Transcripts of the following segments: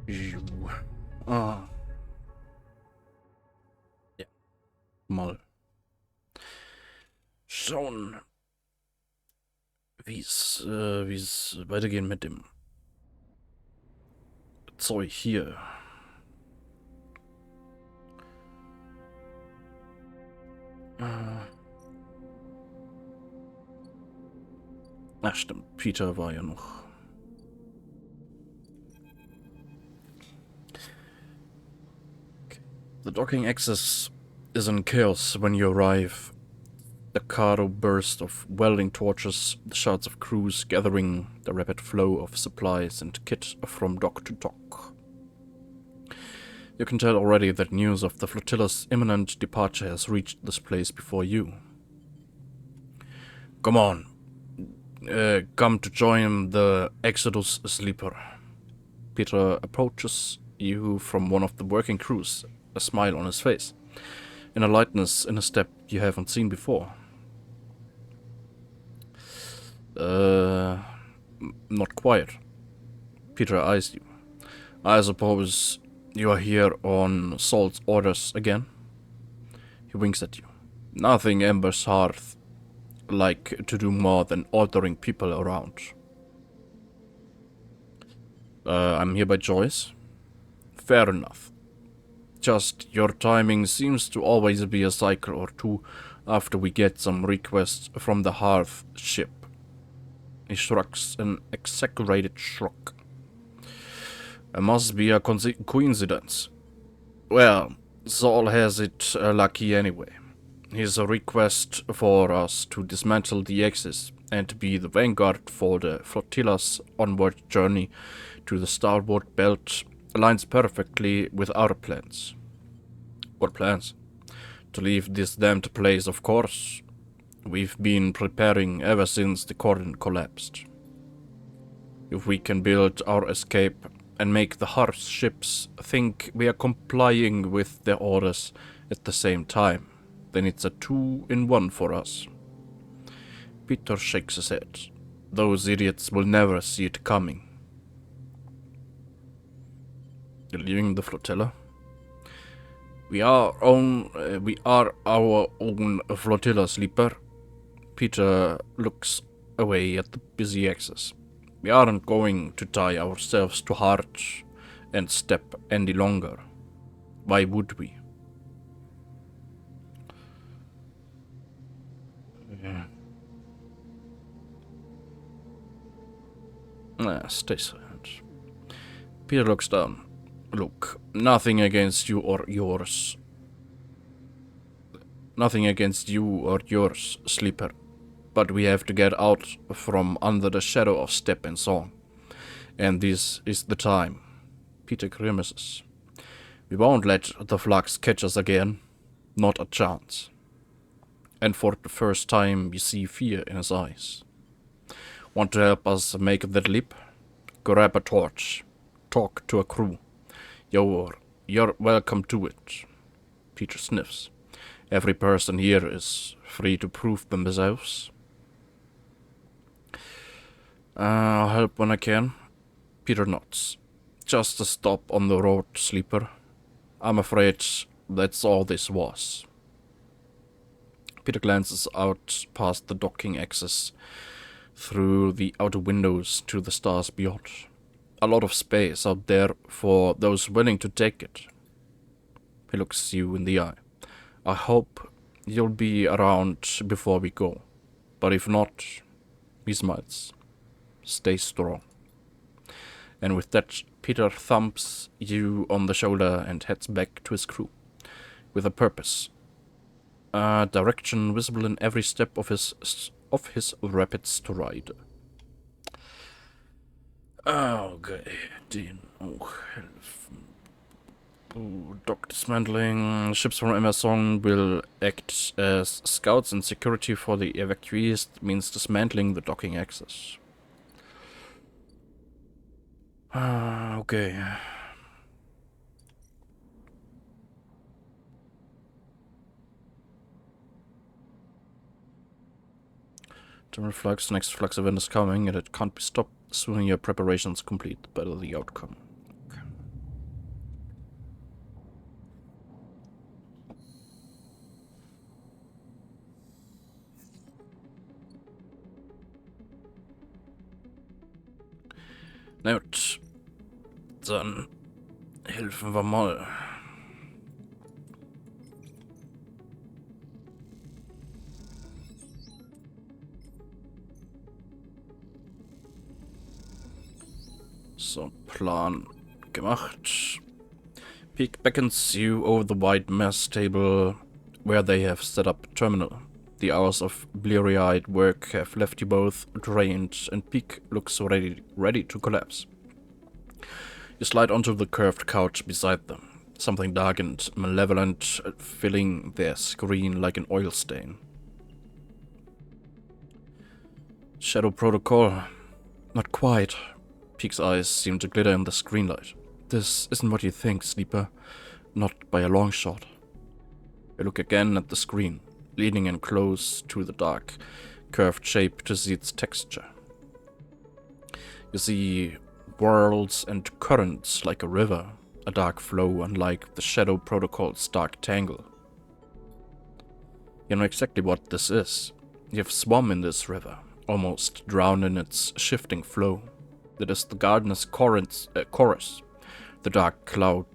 Ja, mal schauen, wie es weitergehen mit dem Zeug hier. Ach stimmt, Peter war ja noch. Okay. The docking access is in chaos when you arrive. The cardo burst of welding torches, the shouts of crews gathering, the rapid flow of supplies and kit from dock to dock. You can tell already that news of the flotilla's imminent departure has reached this place before you. Come on. Come to join the Exodus sleeper. Peter approaches you from one of the working crews, a smile on his face, and a lightness in his step you haven't seen before. Not quite. Peter eyes you. I suppose you are here on Saul's orders again? He winks at you. Nothing Ember's hearth like to do more than ordering people around. I'm here by choice. Fair enough. Just your timing seems to always be a cycle or two after we get some requests from the hearth ship. He shrugs an exaggerated shrug. It must be a coincidence. Well, Saul has it lucky anyway. His request for us to dismantle the Axis and be the vanguard for the flotilla's onward journey to the starboard belt aligns perfectly with our plans. What plans? To leave this damned place, of course. We've been preparing ever since the cordon collapsed. If we can build our escape and make the hearth ships think we are complying with their orders at the same time, then it's a 2-in-1 for us. Peter shakes his head. Those idiots will never see it coming. You're leaving the flotilla? We are our own flotilla, sleeper. Peter looks away at the busy axis. We aren't going to tie ourselves to heart and step any longer. Why would we? Stay silent. Peter looks down. Look, nothing against you or yours. Nothing against you or yours, sleeper. But we have to get out from under the shadow of step and song. And this is the time. Peter grimaces. We won't let the flux catch us again. Not a chance. And for the first time you see fear in his eyes. Want to help us make that leap? Grab a torch. Talk to a crew. You're welcome to it. Peter sniffs. Every person here is free to prove themselves. I'll help when I can. Peter nods. Just a stop on the road, sleeper. I'm afraid that's all this was. Peter glances out past the docking access, through the outer windows to the stars beyond. A lot of space out there for those willing to take it. He looks you in the eye. I hope you'll be around before we go. But if not, he smiles. Stay strong. And with that, Peter thumps you on the shoulder and heads back to his crew. With a purpose. A direction visible in every step of his rapid stride. Okay, dock dismantling. Ships from Emerson will act as scouts and security for the evacuees. Means dismantling the docking access. Okay. Terminal flux, next flux event is coming and it can't be stopped. Soon your preparations complete, the better the outcome. Okay. Na gut, dann helfen wir mal. So, Plan gemacht. Peek beckons you over the wide mess table where they have set up a terminal. The hours of bleary-eyed work have left you both drained, and Peek looks ready to collapse. You slide onto the curved couch beside them, something dark and malevolent filling their screen like an oil stain. Shadow Protocol. Not quite. Peek's eyes seem to glitter in the screen light. This isn't what you think, Sleeper. Not by a long shot. You look again at the screen, leaning in close to the dark, curved shape to see its texture. You see whirls and currents like a river, a dark flow unlike the Shadow Protocol's dark tangle. You know exactly what this is. You've swum in this river, almost drowned in its shifting flow. It is the gardener's chorus, the dark cloud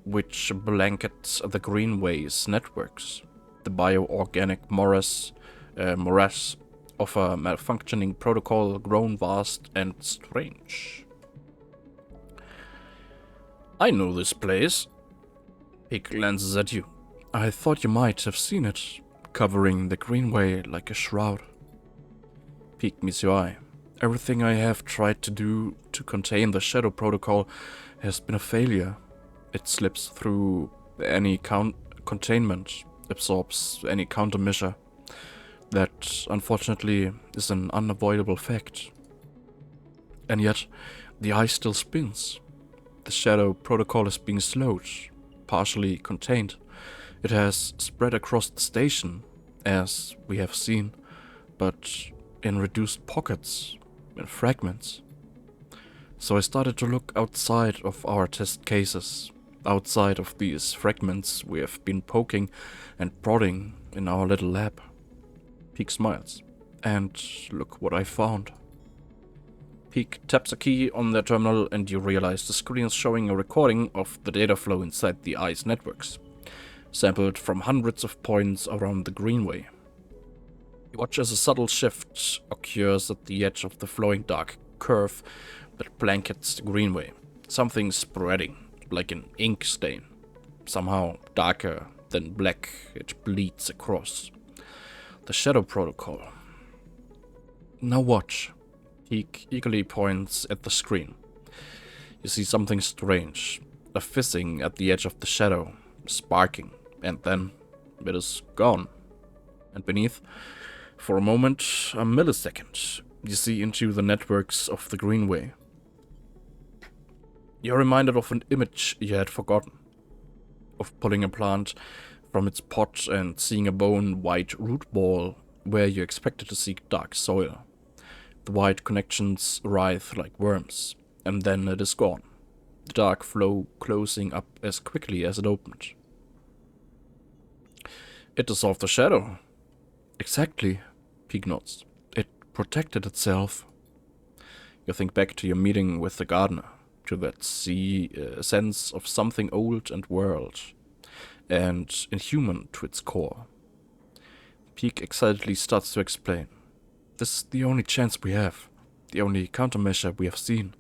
which blankets the greenway's networks, the bioorganic morass of a malfunctioning protocol grown vast and strange. I know this place. He glances at you. I thought you might have seen it, covering the greenway like a shroud. Peek meets your eye. Everything I have tried to do to contain the Shadow Protocol has been a failure. It slips through any containment, absorbs any countermeasure. That, unfortunately, is an unavoidable fact. And yet, the eye still spins. The Shadow Protocol is being slowed, partially contained. It has spread across the station, as we have seen, but in reduced pockets, in fragments. So I started to look outside of our test cases, outside of these fragments we have been poking and prodding in our little lab. Peek smiles. And look what I found. Peek taps a key on their terminal and you realize the screen is showing a recording of the data flow inside the eye's networks, sampled from hundreds of points around the greenway. You watch as a subtle shift occurs at the edge of the flowing dark curve that blankets the greenway. Something spreading, like an ink stain. Somehow darker than black, it bleeds across. The Shadow Protocol. Now watch. Peek eagerly points at the screen. You see something strange, a fizzing at the edge of the shadow, sparking, and then it is gone. And beneath, for a moment, a millisecond, you see into the networks of the greenway. You're reminded of an image you had forgotten, of pulling a plant from its pot and seeing a bone-white root ball where you expected to see dark soil. The white connections writhe like worms, and then it is gone, the dark flow closing up as quickly as it opened. It dissolved the shadow. Exactly, Peek nods. It protected itself. You think back to your meeting with the gardener, to that sense of something old and world, and inhuman to its core. Peek excitedly starts to explain. This is the only chance we have, the only countermeasure we have seen.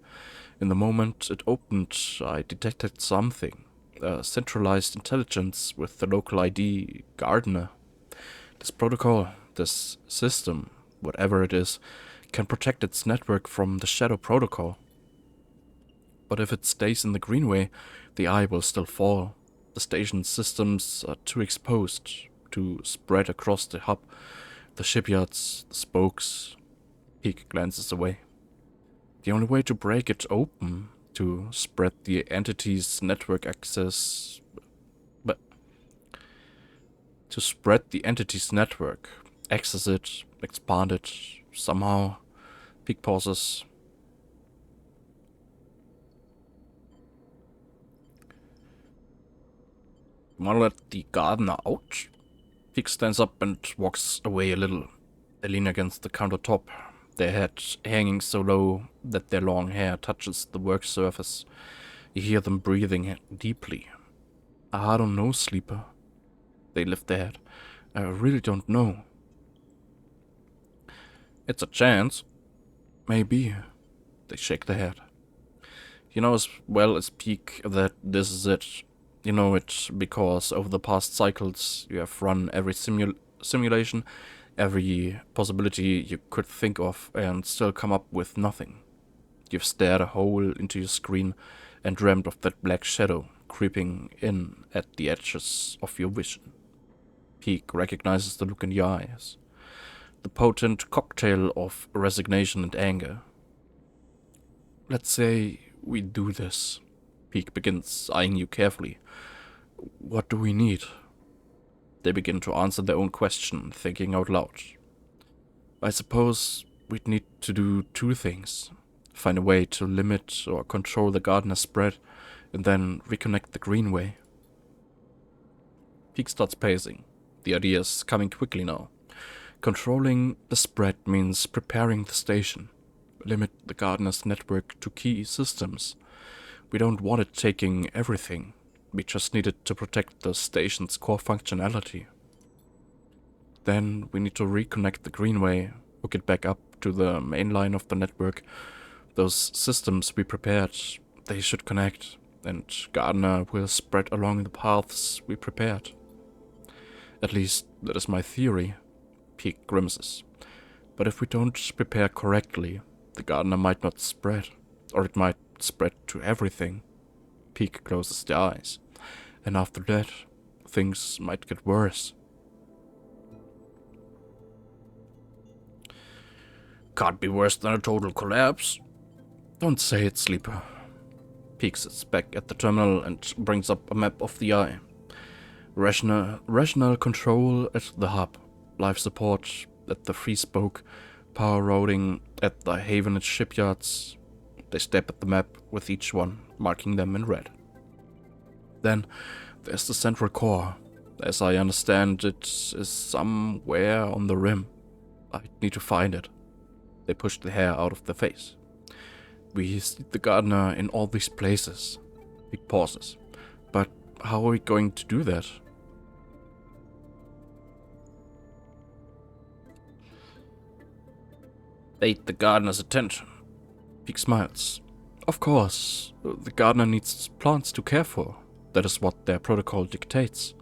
In the moment it opened, I detected something, a centralized intelligence with the local ID gardener. This protocol, this system, whatever it is, can protect its network from the Shadow Protocol. But if it stays in the greenway, the eye will still fall. The station's systems are too exposed to spread across the hub, the shipyards, the spokes. Peek glances away. The only way to break it open, to spread the entity's network access, to spread the entity's network, access it, expand it, somehow. Peek pauses. Wanna let the gardener out? Peek stands up and walks away a little. They lean against the countertop. their heads hanging so low that their long hair touches the work surface. You hear them breathing deeply. I don't know, sleeper. They lift their head. I really don't know. It's a chance. Maybe. They shake their head. You know as well as Peak that this is it. You know it because over the past cycles you have run every simulation, every possibility you could think of, and still come up with nothing. You've stared a hole into your screen and dreamt of that black shadow creeping in at the edges of your vision. Peak recognizes the look in your eyes. The potent cocktail of resignation and anger. Let's say we do this. Peak begins eyeing you carefully. What do we need? They begin to answer their own question, thinking out loud. I suppose we'd need to do two things. Find a way to limit or control the gardener's spread, and then reconnect the greenway. Peak starts pacing. The idea is coming quickly now. Controlling the spread means preparing the station. Limit the gardener's network to key systems. We don't want it taking everything. We just need it to protect the station's core functionality. Then we need to reconnect the greenway, hook it back up to the main line of the network. Those systems we prepared, they should connect, and Gardener will spread along the paths we prepared. At least, that is my theory. Peak grimaces. But if we don't prepare correctly, the Gardener might not spread, or it might spread to everything. Peak closes their eyes, and after that, things might get worse. Can't be worse than a total collapse. Don't say it, sleeper. Peak sits back at the terminal and brings up a map of the eye. Rational control at the hub, life support at the free spoke, power routing at the Havenage shipyards. They step at the map with each one, marking them in red. Then there's the central core. As I understand, it is somewhere on the rim. I need to find it. They push the hair out of their face. We see the Gardener in all these places. Big pauses. But how are we going to do that? Bait the Gardener's attention. Peak smiles. Of course, the Gardener needs plants to care for. That is what their protocol dictates.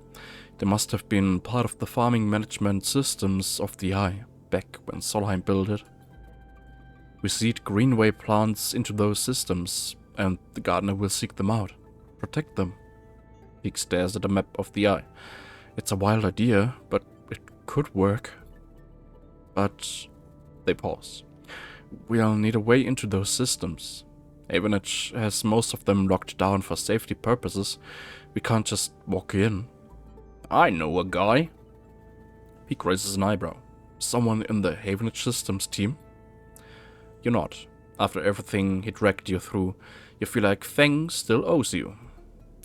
They must have been part of the farming management systems of the Eye, back when Solheim built it. We seed greenway plants into those systems, and the Gardener will seek them out. Protect them. Peak stares at a map of the Eye. It's a wild idea, but it could work. But they pause. We'll need a way into those systems. Havenage has most of them locked down for safety purposes. We can't just walk in. I know a guy. Peak raises an eyebrow. Someone in the Havenage systems team? You're not. After everything he dragged you through, you feel like Feng still owes you.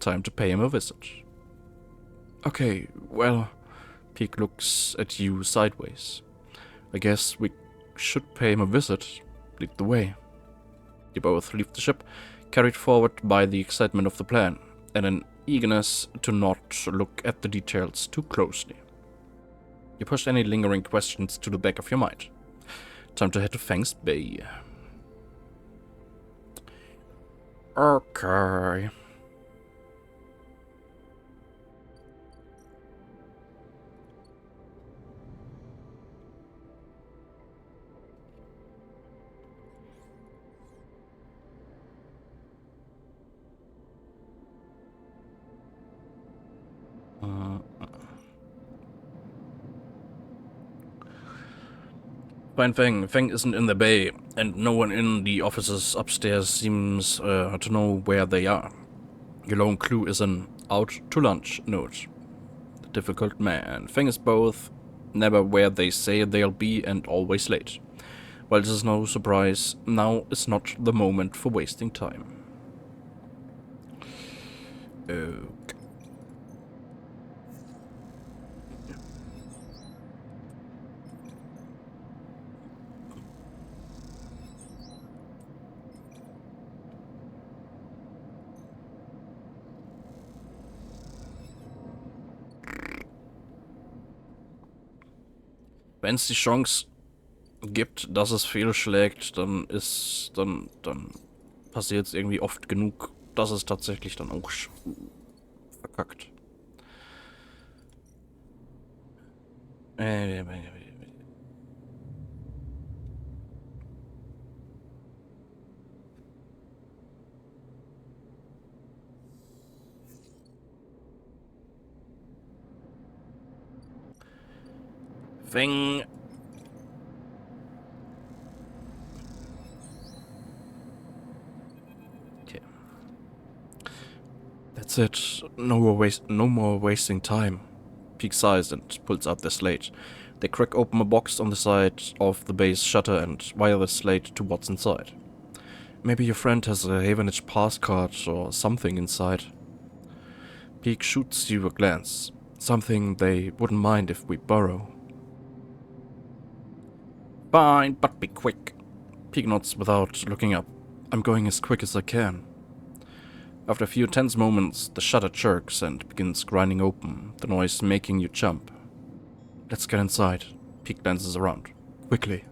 Time to pay him a visit. Okay, well... Peak looks at you sideways. I guess we should pay him a visit. Lead the way. You both leave the ship, carried forward by the excitement of the plan, and an eagerness to not look at the details too closely. You push any lingering questions to the back of your mind. Time to head to Feng's Bay. Okay. Fine Feng. Feng isn't in the bay, and no one in the offices upstairs seems to know where they are. Your lone clue is an out to lunch note. The difficult man. Feng is both never where they say they'll be and always late. While this is no surprise, now is not the moment for wasting time. Okay. wenn es die Chance gibt, dass es fehlschlägt, dann passiert es irgendwie oft genug, dass es tatsächlich dann auch verkackt. Feng. Okay. That's it. No more wasting time. Peek sighs and pulls out their slate. They crack open a box on the side of the base shutter and wire the slate to what's inside. Maybe your friend has a Havenage pass card or something inside. Peek shoots you a glance. Something they wouldn't mind if we borrow. Fine, but be quick. Peek nods without looking up. I'm going as quick as I can. After a few tense moments, the shutter jerks and begins grinding open, the noise making you jump. Let's get inside. Peek glances around. Quickly.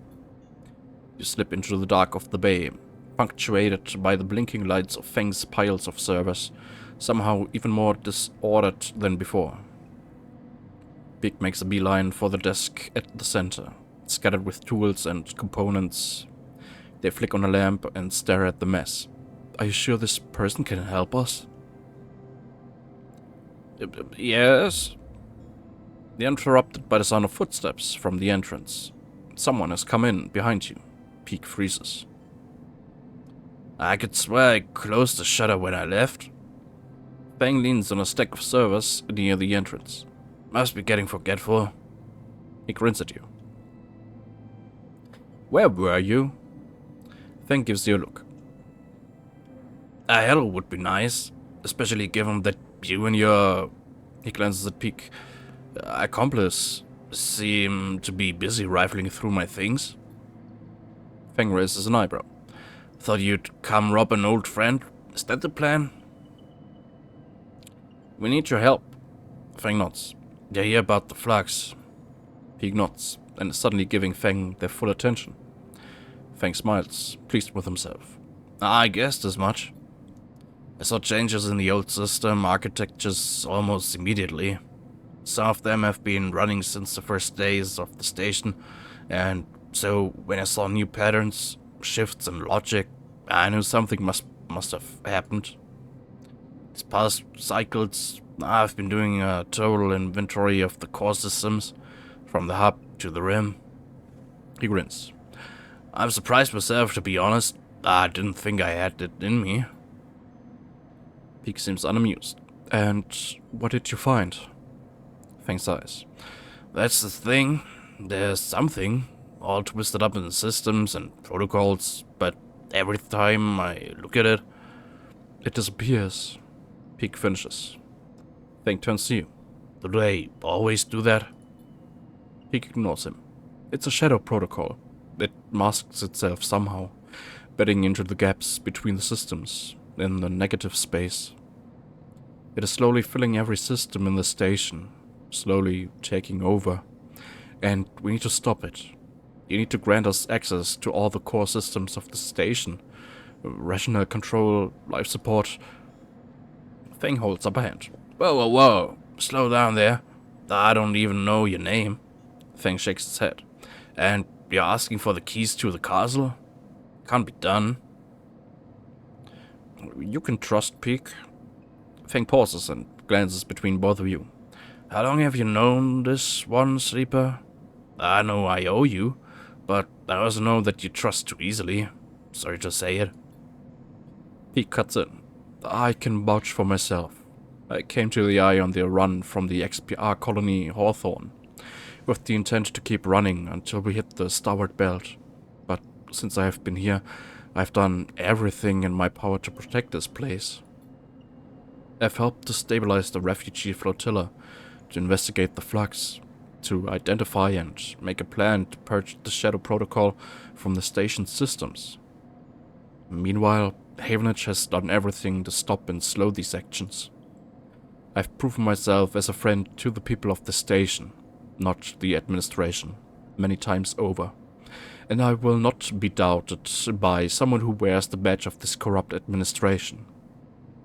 You slip into the dark of the bay, punctuated by the blinking lights of Feng's piles of servers, somehow even more disordered than before. Peek makes a beeline for the desk at the center, scattered with tools and components. They flick on a lamp and stare at the mess. Are you sure this person can help us? Yes. They're interrupted by the sound of footsteps from the entrance. Someone has come in behind you. Peek freezes. I could swear I closed the shutter when I left. Feng leans on a stack of servers near the entrance. Must be getting forgetful. He grins at you. Where were you? Feng gives you a look. A hello would be nice, especially given that you and your... He glances at Peek. Accomplice seem to be busy rifling through my things. Feng raises an eyebrow. Thought you'd come rob an old friend? Is that the plan? We need your help. Feng nods. They hear about the flux. Peek nods, and is suddenly giving Feng their full attention. Feng smiles, pleased with himself. I guessed as much. I saw changes in the old system architectures almost immediately. Some of them have been running since the first days of the station, and so when I saw new patterns, shifts in logic, I knew something must have happened. These past cycles, I've been doing a total inventory of the core systems, from the hub to the rim. He grins. I'm surprised myself, to be honest. I didn't think I had it in me. Peek seems unamused. And what did you find? Feng sighs. That's the thing. There's something, all twisted up in systems and protocols, but every time I look at it, it disappears. Peek finishes. Feng turns to you. Do they always do that? Peek ignores him. It's a shadow protocol. It masks itself somehow, bedding into the gaps between the systems, in the negative space. It is slowly filling every system in the station, slowly taking over, and we need to stop it. You need to grant us access to all the core systems of the station. Rational control, life support. Feng holds up a hand. Whoa. Slow down there. I don't even know your name. Feng shakes his head. And you're asking for the keys to the castle? Can't be done. You can trust Peek. Feng pauses and glances between both of you. How long have you known this one, Sleeper? I know I owe you, but I also know that you trust too easily. Sorry to say it. Peek cuts in. I can vouch for myself. I came to the Eye on the run from the XPR colony Hawthorne, with the intent to keep running until we hit the starboard belt. But since I have been here, I've done everything in my power to protect this place. I've helped to stabilize the refugee flotilla, to investigate the flux, to identify and make a plan to purge the Shadow Protocol from the station's systems. Meanwhile, Havenage has done everything to stop and slow these actions. I've proven myself as a friend to the people of the station, not the administration. many times over, and I will not be doubted by someone who wears the badge of this corrupt administration.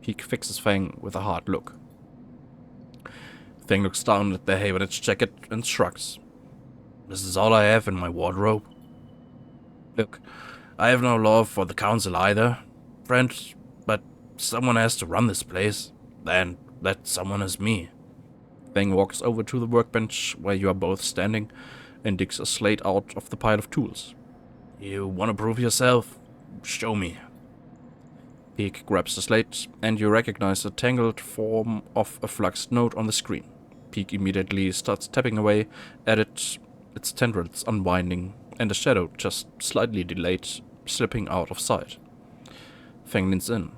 Peak fixes Fang with a hard look. Fang looks down at the Havenage jacket and shrugs. This is all I have in my wardrobe. Look, I have no love for the council either, friend, but someone has to run this place, and that someone is me. Fang walks over to the workbench where you are both standing and digs a slate out of the pile of tools. You want to prove yourself? Show me. Peak grabs the slate, and you recognize the tangled form of a fluxed node on the screen. Peak immediately starts tapping away at it, its tendrils unwinding, and the shadow just slightly delayed, slipping out of sight. Fang leans in.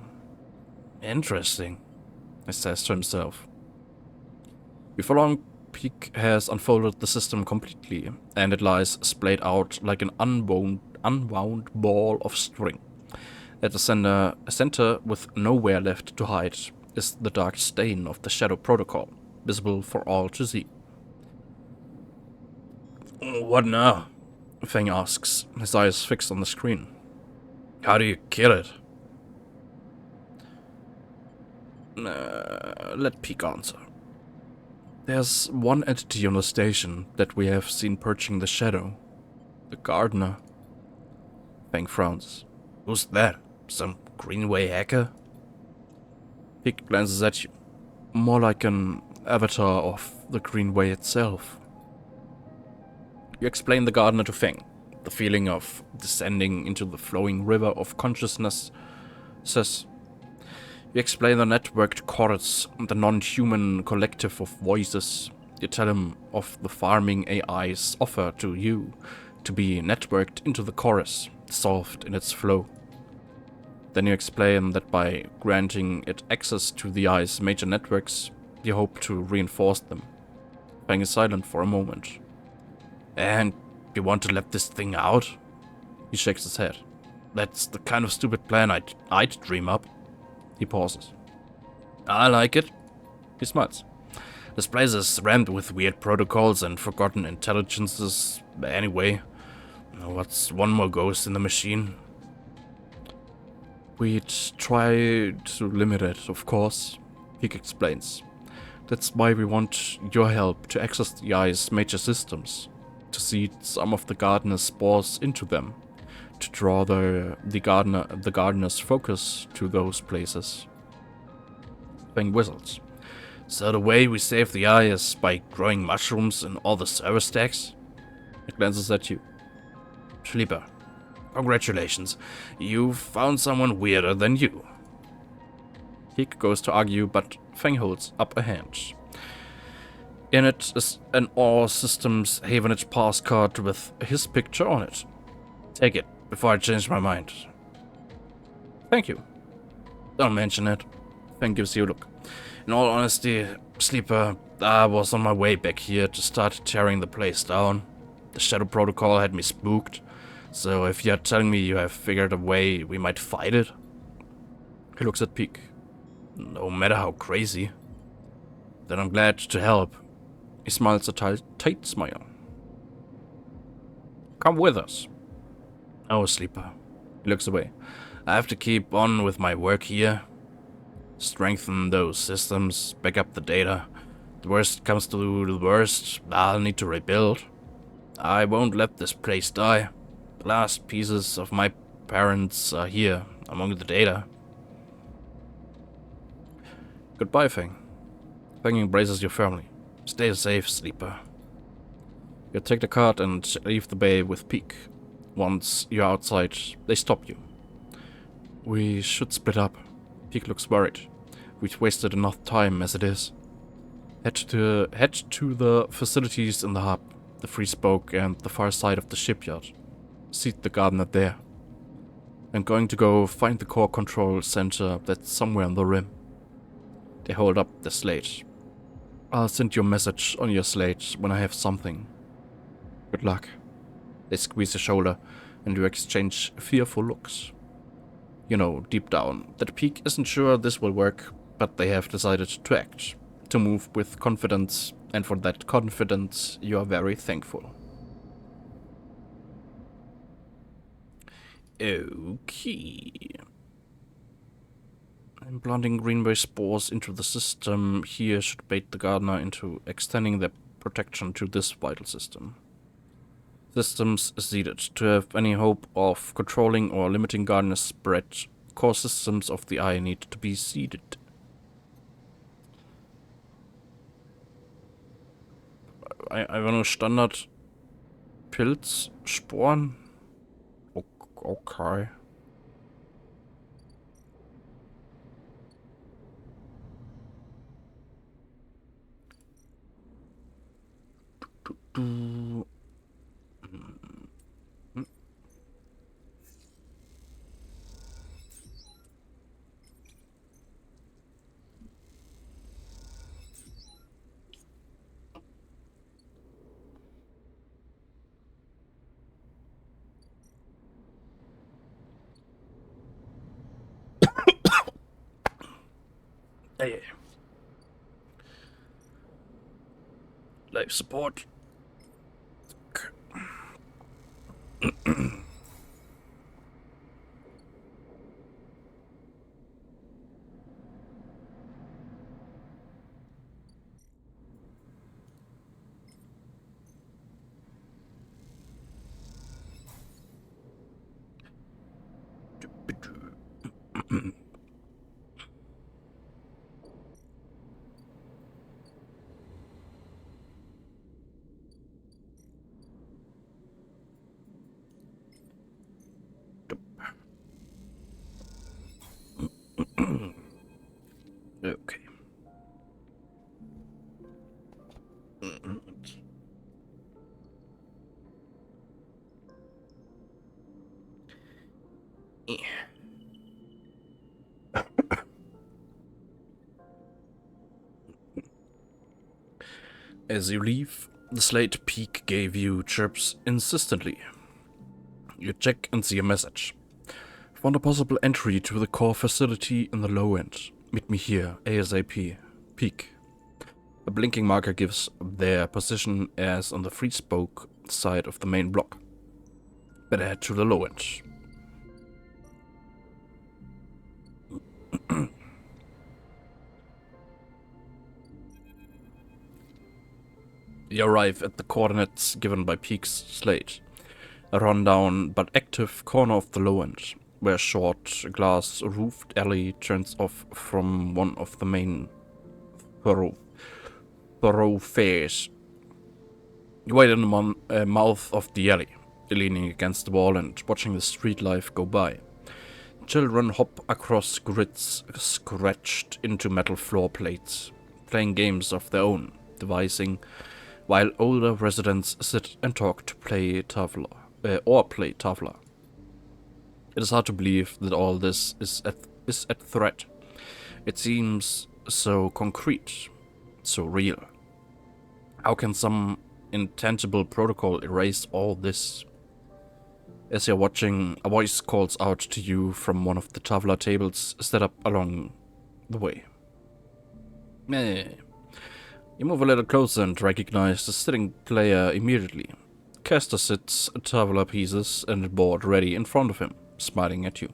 Interesting, he says to himself. Before long, Peak has unfolded the system completely, and it lies splayed out like an unwound ball of string. At the center, with nowhere left to hide, is the dark stain of the Shadow Protocol, visible for all to see. What now? Fang asks, his eyes fixed on the screen. How do you kill it? Let Peak answer. There's one entity on the station that we have seen perching the shadow. The gardener. Fang frowns. Who's that? Some Greenway hacker? Peak glances at you. More like an avatar of the Greenway itself. You explain the gardener to Fang. The feeling of descending into the flowing river of consciousness says. You explain the networked chorus, the non-human collective of voices. You tell him of the farming AI's offer to you to be networked into the chorus, dissolved in its flow. Then you explain that by granting it access to the AI's major networks, you hope to reinforce them. Fang is silent for a moment. And you want to let this thing out? He shakes his head. That's the kind of stupid plan I'd dream up. He pauses. I like it. He smiles. This place is rammed with weird protocols and forgotten intelligences. Anyway, what's one more ghost in the machine? We'd try to limit it, of course, Peak explains. That's why we want your help to access the AI's major systems, to seed some of the gardener's spores into them, to draw the gardener's focus to those places. Fang whistles. So the way we save the eye is by growing mushrooms in all the server stacks? It glances at you. Sleeper, congratulations. You found someone weirder than you. Peak goes to argue, but Fang holds up a hand. In it is an All Systems Havenage pass card with his picture on it. Take it, before I change my mind. Thank you. Don't mention it. Fang gives you a look. In all honesty, Sleeper, I was on my way back here to start tearing the place down. The Shadow Protocol had me spooked, so if you're telling me you have figured a way we might fight it... He looks at Peak. No matter how crazy. Then I'm glad to help. He smiles a tight smile. Come with us. Oh, Sleeper. He looks away. I have to keep on with my work here. Strengthen those systems, back up the data. The worst comes to the worst, I'll need to rebuild. I won't let this place die. The last pieces of my parents are here, among the data. Goodbye, Fang. Fang embraces you firmly. Stay safe, Sleeper. You take the cart and leave the bay with Peak. Once you're outside, they stop you. We should split up. Peak looks worried. We've wasted enough time as it is. Head to the facilities in the hub, the free spoke and the far side of the shipyard. Seat the gardener there. I'm going to go find the core control center that's somewhere on the rim. They hold up the slate. I'll send you a message on your slate when I have something. Good luck. They squeeze your shoulder and you exchange fearful looks. You know, deep down, that Peak isn't sure this will work, but they have decided to act, to move with confidence, and for that confidence you are very thankful. Okay. Implanting greenway spores into the system here should bait the gardener into extending their protection to this vital system. Systems seeded. To have any hope of controlling or limiting gardener's spread, core systems of the eye need to be seeded. Einfach nur Standard Pilzsporen? Okay. Du. Hey. Life support. Okay. As you leave, the slate peak gave you chirps insistently. You check and see a message. Found a possible entry to the core facility in the low end. Meet me here, ASAP. Peak. A blinking marker gives their position as on the free spoke side of the main block. Better head to the low end. You arrive at the coordinates given by Peak's slate. A rundown but active corner of the low end, where a short, glass-roofed alley turns off from one of the main thoroughfares. You wait in the mouth of the alley, leaning against the wall and watching the street life go by. Children hop across grids scratched into metal floor plates, playing games of their own, devising, while older residents sit and talk to play tavla. It is hard to believe that all this is at threat. It seems so concrete, so real. How can some intangible protocol erase all this? As you're watching, a voice calls out to you from one of the tavla tables set up along the way. You move a little closer and recognize the sitting player immediately. Caster sits tavla pieces and a board ready in front of him, smiling at you.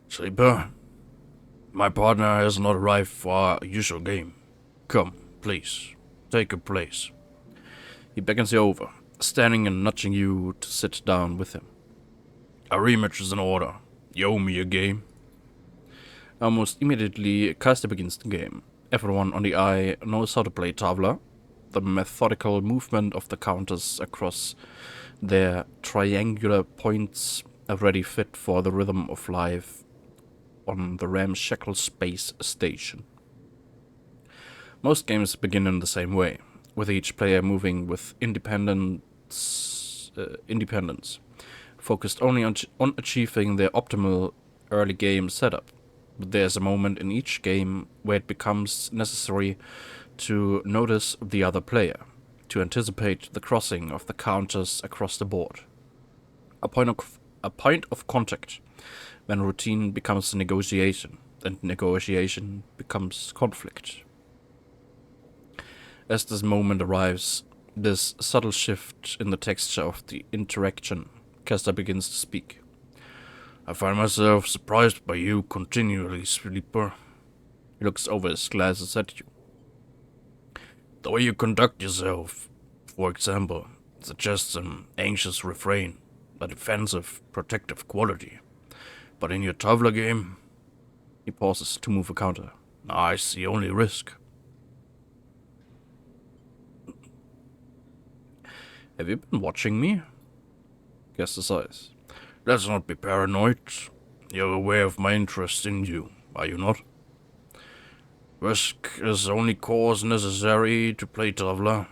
Sleeper, my partner has not arrived for our usual game. Come, please, take a place. He beckons you over, standing and nudging you to sit down with him. A rematch is in order. You owe me a game. Almost immediately, Caster begins the game. Everyone on the eye knows how to play tavla. The methodical movement of the counters across their triangular points are ready fit for the rhythm of life on the ramshackle space station. Most games begin in the same way, with each player moving with independence, focused only on achieving their optimal early game setup. But there's a moment in each game where it becomes necessary to notice the other player, to anticipate the crossing of the counters across the board. A point of contact, when routine becomes negotiation, and negotiation becomes conflict. As this moment arrives, this subtle shift in the texture of the interaction, Caster begins to speak. I find myself surprised by you continually, sleeper. He looks over his glasses at you. The way you conduct yourself, for example, suggests an anxious refrain, a defensive, protective quality. But in your Tavla game, he pauses to move a counter. I see only risk. Have you been watching me? Guess sighs. Let's not be paranoid. You're aware of my interest in you, are you not? Risk is the only cause necessary to play Tavla.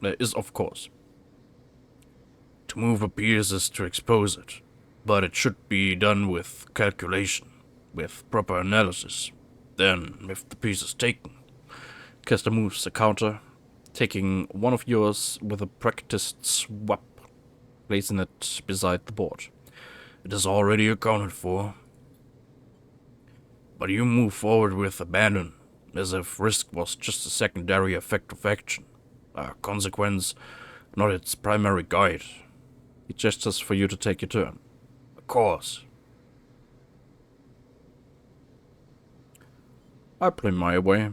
There is, of course. To move a piece is to expose it, but it should be done with calculation, with proper analysis. Then, if the piece is taken, Kester moves the counter, taking one of yours with a practiced swap, placing it beside the board. It is already accounted for. But you move forward with abandon, as if risk was just a secondary effect of action, a consequence, not its primary guide. He gestures for you to take your turn. Of course. I play my way.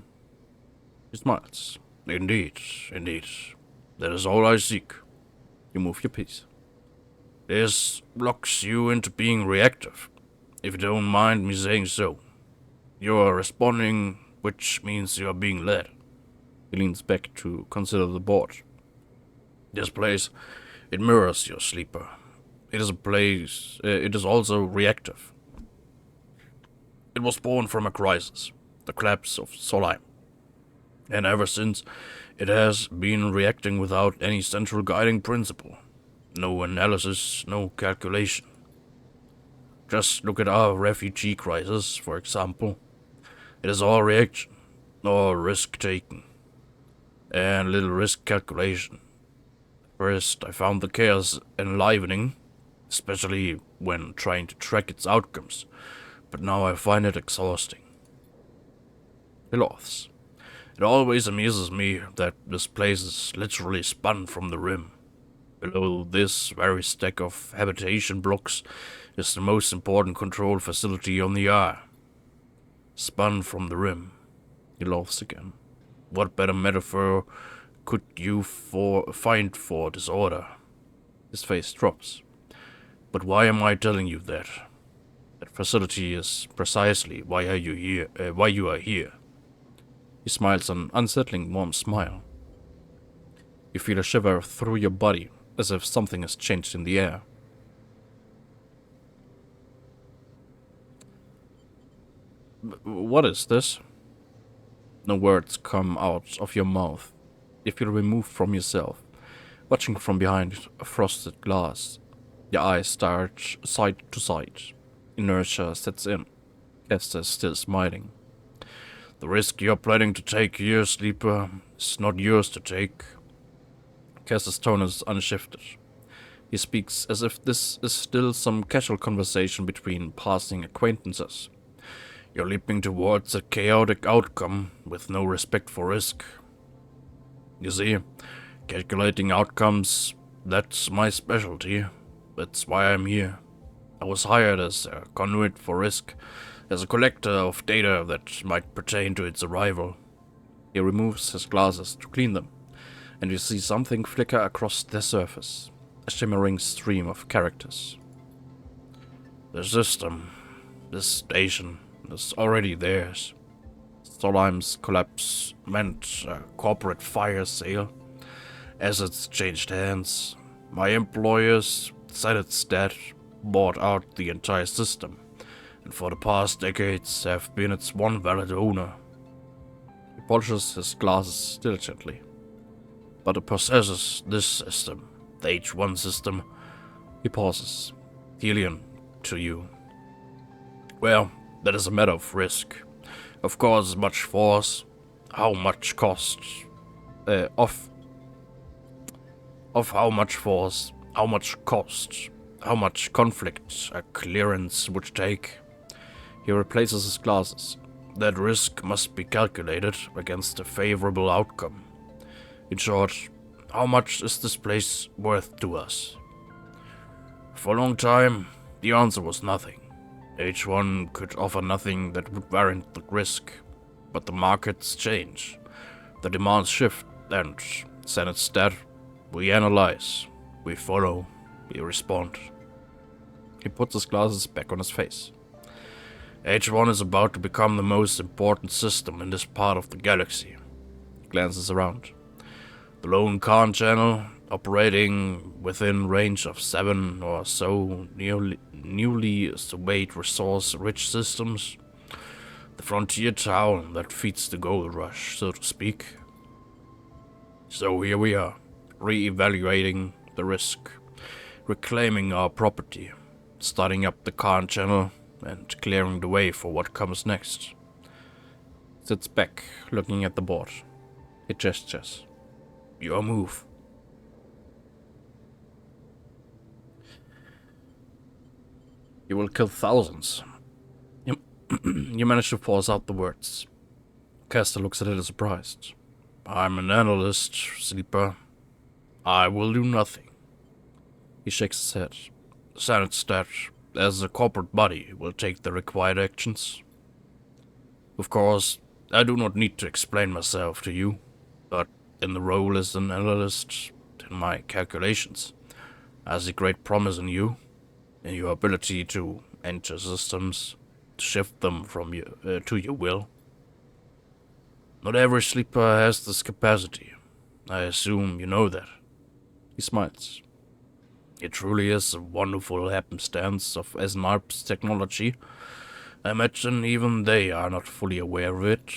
He smiles. Indeed, indeed. That is all I seek. You move your piece. This locks you into being reactive, if you don't mind me saying so. You are responding, which means you are being led. He leans back to consider the board. This place, it mirrors your sleeper. It is a place, it is also reactive. It was born from a crisis, the collapse of Solheim. And ever since, it has been reacting without any central guiding principle. No analysis, no calculation. Just look at our refugee crisis, for example. It is all reaction, or risk-taking, and little risk calculation. First, I found the chaos enlivening, especially when trying to track its outcomes, but now I find it exhausting. He laughs. It always amuses me that this place is literally spun from the rim. Below this very stack of habitation blocks is the most important control facility on the Eye. Spun from the rim. He laughs again. What better metaphor could you find for disorder? His face drops. But why am I telling you that? That facility is precisely why you are here. He smiles an unsettling warm smile. You feel a shiver through your body, as if something has changed in the air. What is this? No words come out of your mouth. You feel removed from yourself, watching from behind a frosted glass. Your eyes start side to side. Inertia sets in. Kester is still smiling. The risk you're planning to take here, sleeper, is not yours to take. Kester's tone is unshifted. He speaks as if this is still some casual conversation between passing acquaintances. You're leaping towards a chaotic outcome with no respect for risk. You see, calculating outcomes, that's my specialty. That's why I'm here. I was hired as a conduit for risk, as a collector of data that might pertain to its arrival. He removes his glasses to clean them, and you see something flicker across their surface, a shimmering stream of characters. The system, this station, is already theirs. Solheim's collapse meant a corporate fire sale. Assets changed hands. My employers, said its debt, bought out the entire system, and for the past decades have been its one valid owner. He polishes his glasses diligently. But it possesses this system, the H1 system. He pauses. Helion, to you. Well, that is a matter of risk. Of course, much force. How much cost? Of how much force? How much cost? How much conflict a clearance would take? He replaces his glasses. That risk must be calculated against a favorable outcome. In short, how much is this place worth to us? For a long time, the answer was nothing. Each one could offer nothing that would warrant the risk, but the markets change, the demands shift, and then instead, we analyze, we follow, we respond. He puts his glasses back on his face. Each one is about to become the most important system in this part of the galaxy. He glances around. The lone Khan channel, operating within range of 7 or so newly surveyed resource-rich systems. The frontier town that feeds the gold rush, so to speak. So here we are, re-evaluating the risk, reclaiming our property, starting up the Khan channel, and clearing the way for what comes next. Sits back, looking at the board. It gestures. Your move. You will kill thousands. You manage to force out the words. Caster looks at it surprised. I'm an analyst, Sleeper. I will do nothing. He shakes his head. Senate that, as a corporate body, will take the required actions. Of course, I do not need to explain myself to you, but in the role as an analyst, in my calculations, I see great promise in you, in your ability to enter systems, to shift them from to your will. Not every sleeper has this capacity. I assume you know that. He smiles. It truly is a wonderful happenstance of SNARP's technology. I imagine even they are not fully aware of it.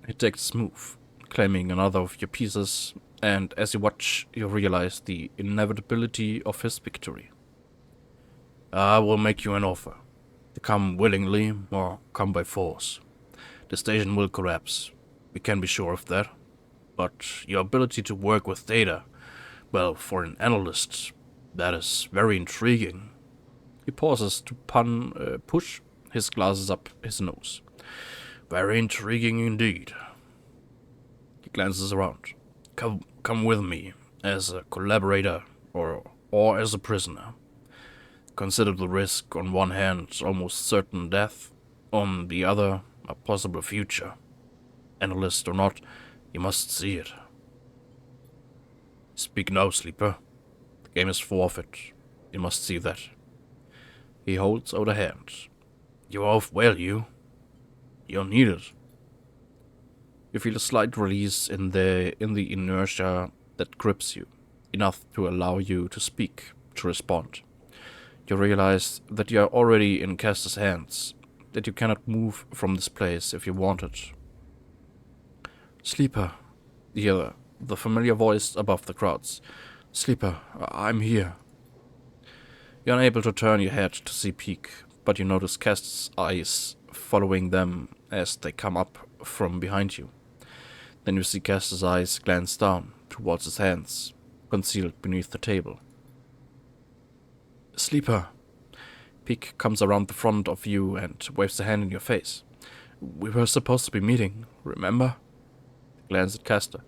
He takes his move, claiming another of your pieces, and as you watch, you realize the inevitability of his victory. I will make you an offer. To come willingly or come by force. The station will collapse. We can be sure of that. But your ability to work with data, well, for an analyst, that is very intriguing. He pauses to push his glasses up his nose. Very intriguing indeed. He glances around. Come with me, as a collaborator or as a prisoner. Consider the risk on one hand almost certain death, on the other a possible future. Analyst or not, you must see it. Speak now, Sleeper. The game is forfeit. You must see that. He holds out a hand. You're off well, you. You're needed. You feel a slight release in the inertia that grips you, enough to allow you to speak, to respond. You realize that you are already in Caster's hands, that you cannot move from this place if you wanted. Sleeper, you hear the familiar voice above the crowds. Sleeper, I'm here. You're unable to turn your head to see Peak, but you notice Caster's eyes following them as they come up from behind you. Then you see Caster's eyes glance down towards his hands, concealed beneath the table. Sleeper. Peak comes around the front of you and waves a hand in your face. We were supposed to be meeting, remember? Glance at Caster.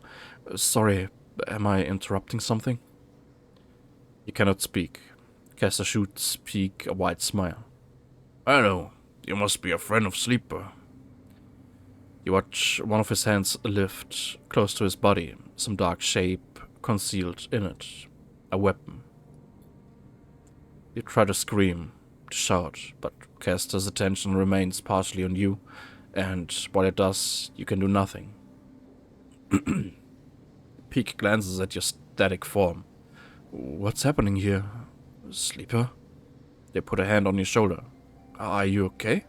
Sorry, am I interrupting something? You cannot speak. Caster shoots Peak a wide smile. I know, you must be a friend of Sleeper. You watch one of his hands lift close to his body, some dark shape concealed in it, a weapon. You try to scream, to shout, but Caster's attention remains partially on you, and while it does, you can do nothing. Peak glances at your static form. What's happening here? Sleeper? They put a hand on your shoulder. Are you okay?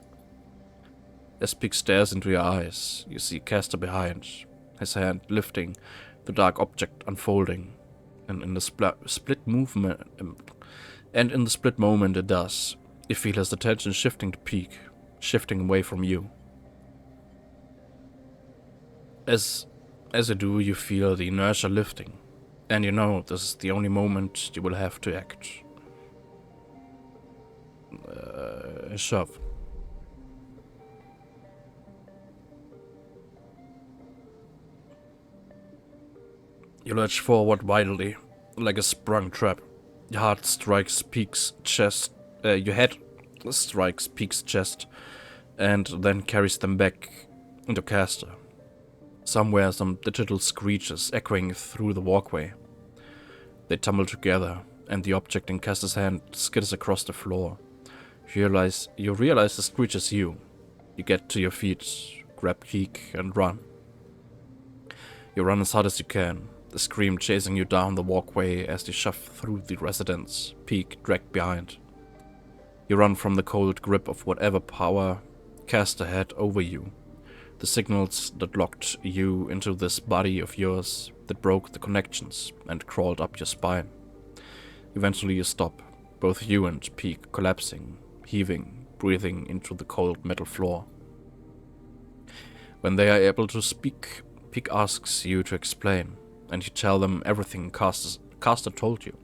As Peak stares into your eyes, you see Caster behind, his hand lifting, the dark object unfolding, and in the split moment it does, you feel his attention shifting to Peak, shifting away from you. As you do, you feel the inertia lifting, and you know this is the only moment you will have to act. Shove. You lurch forward wildly, like a sprung trap. Your heart strikes Peak's chest. Your head strikes Peak's chest, and then carries them back into Caster. Somewhere some digital screeches echoing through the walkway. They tumble together, and the object in Caster's hand skids across the floor. You realize the screech is you. You get to your feet, grab Peak, and run. You run as hard as you can, the scream chasing you down the walkway as you shove through the residence, Peak dragged behind. You run from the cold grip of whatever power Caster had over you. The signals that locked you into this body of yours, that broke the connections and crawled up your spine. Eventually you stop, both you and Peak collapsing, heaving, breathing into the cold metal floor. When they are able to speak, Peak asks you to explain, and you tell them everything Caster told you.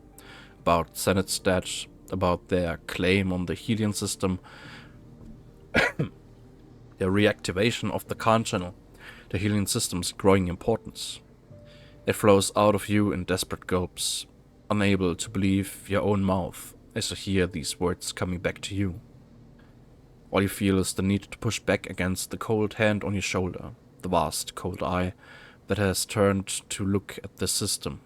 About Senate's death, about their claim on the Helion system, the reactivation of the Khan channel, the Helion system's growing importance. It flows out of you in desperate gulps, unable to believe your own mouth as you hear these words coming back to you. All you feel is the need to push back against the cold hand on your shoulder, the vast cold eye that has turned to look at the system,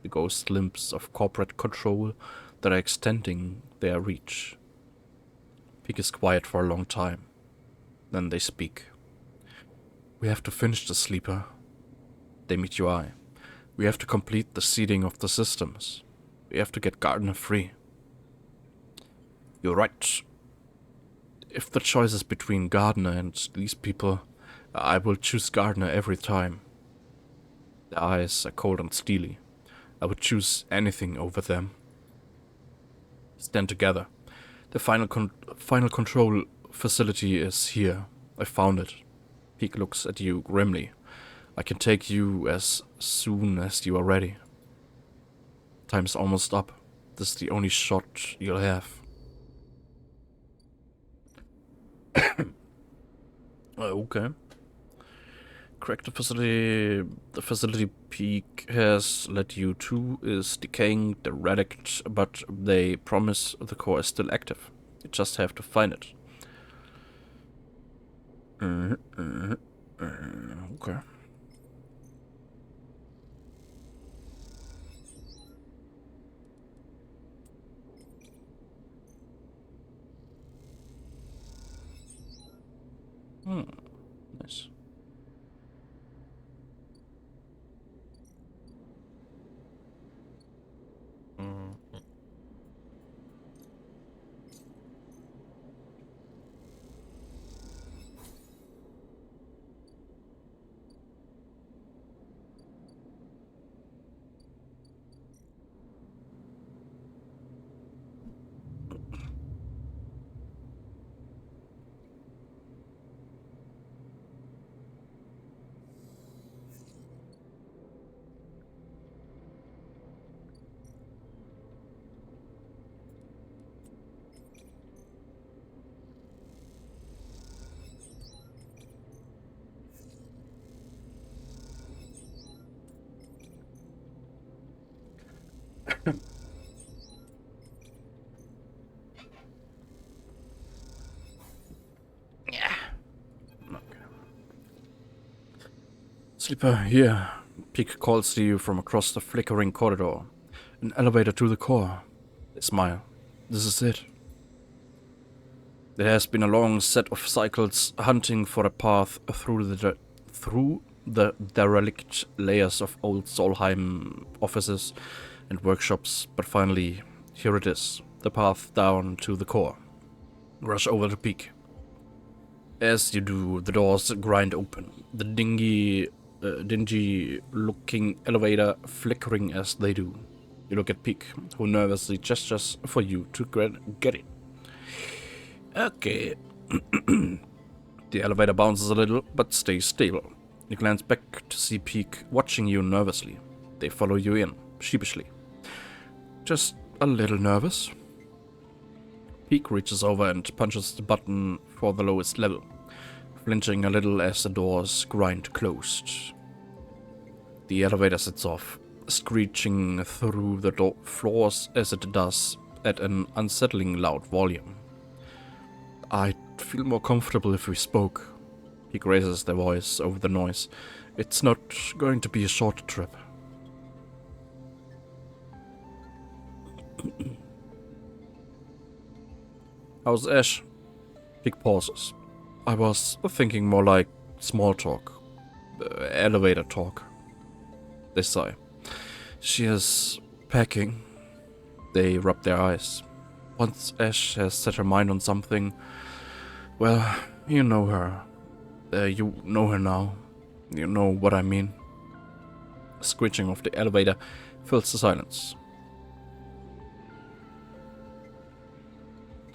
the ghost limbs of corporate control that are extending their reach. Peak is quiet for a long time. Then they speak. We have to finish the sleeper. They meet your eye. We have to complete the seeding of the systems. We have to get Gardner free. You're right. If the choice is between Gardner and these people, I will choose Gardner every time. Their eyes are cold and steely. I would choose anything over them. Stand together. The final control facility is here. I found it. Peak looks at you grimly. I can take you as soon as you are ready. Time's almost up. This is the only shot you'll have. Okay. Correct, the facility Peak has led you to is decaying, derelict, but they promise the core is still active. You just have to find it. Okay. Nice. Sleeper, here. Peak calls to you from across the flickering corridor. An elevator to the core. They smile. This is it. There has been a long set of cycles hunting for a path through the derelict layers of old Solheim offices and workshops, but finally, here it is. The path down to the core. Rush over to Peak. As you do, the doors grind open. The dingy-looking elevator flickering as they do. You look at Peak, who nervously gestures for you to get in. Okay. The elevator bounces a little, but stays stable. You glance back to see Peak watching you nervously. They follow you in, sheepishly. Just a little nervous. Peak reaches over and punches the button for the lowest level, flinching a little as the doors grind closed. The elevator sets off, screeching through the floors as it does at an unsettling loud volume. I'd feel more comfortable if we spoke. He raises their voice over the noise. It's not going to be a short trip. How's Ash? Pig pauses. I was thinking more like small talk. Elevator talk. They sigh. She is packing. They rub their eyes. Once Ash has set her mind on something, well, you know her. You know her now. You know what I mean. A screeching of the elevator fills the silence.